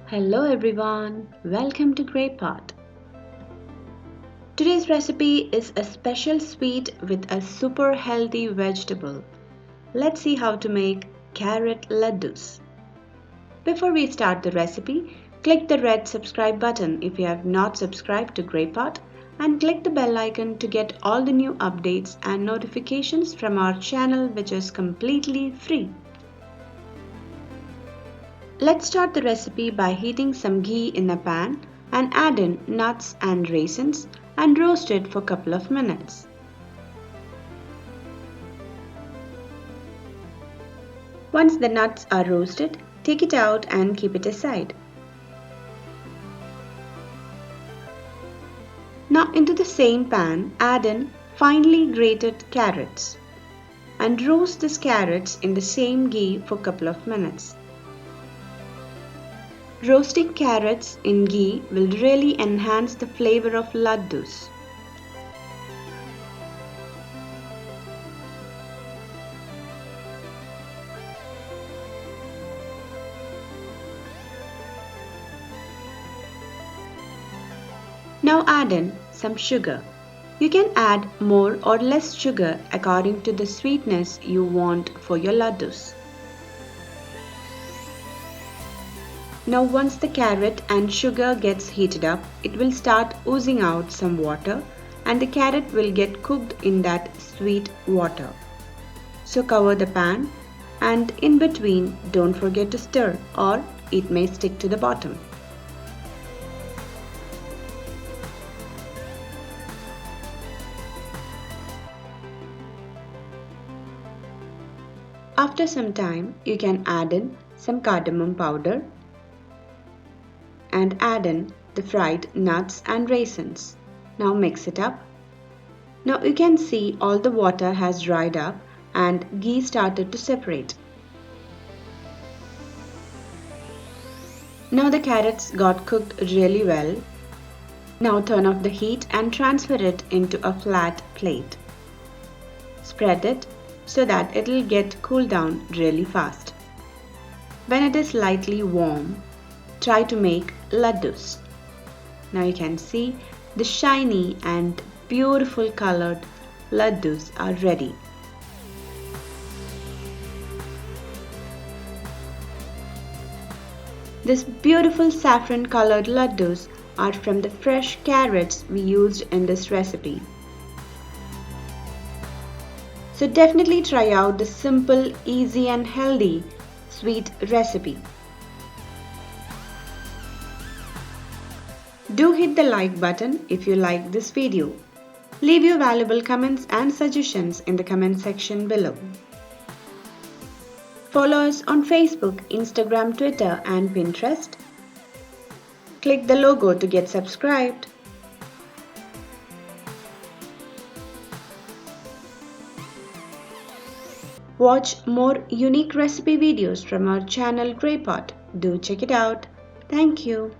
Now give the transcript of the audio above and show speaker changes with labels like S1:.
S1: Hello everyone, welcome to Grey Pot. Today's recipe is a special sweet with a super healthy vegetable. Let's see how to make carrot ladoos. Before we start the recipe, click the red subscribe button if you have not subscribed to Grey Pot and click the bell icon to get all the new updates and notifications from our channel, which is completely free. Let's start the recipe by heating some ghee in a pan and add in nuts and raisins and roast it for a couple of minutes. Once the nuts are roasted, take it out and keep it aside. Now into the same pan, add in finely grated carrots and roast these carrots in the same ghee for a couple of minutes. Roasting carrots in ghee will really enhance the flavor of laddus. Now add in some sugar. You can add more or less sugar according to the sweetness you want for your laddus. Now once the carrot and sugar gets heated up, it will start oozing out some water and the carrot will get cooked in that sweet water. So cover the pan and in between don't forget to stir or it may stick to the bottom. After some time, you can add in some cardamom powder and add in the fried nuts and raisins. Now mix it up. Now you can see all the water has dried up and ghee started to separate. Now the carrots got cooked really well. Now turn off the heat and transfer it into a flat plate. Spread it so that it will get cooled down really fast. When it is slightly warm, try to make laddus. Now you can see the shiny and beautiful colored laddus are ready. This beautiful saffron colored laddus are from the fresh carrots we used in this recipe. So definitely try out the simple, easy and healthy sweet recipe. Do hit the like button if you like this video. Leave your valuable comments and suggestions in the comment section below. Follow us on Facebook, Instagram, Twitter and Pinterest. Click the logo to get subscribed. Watch more unique recipe videos from our channel Grey Pot. Do check it out. Thank you.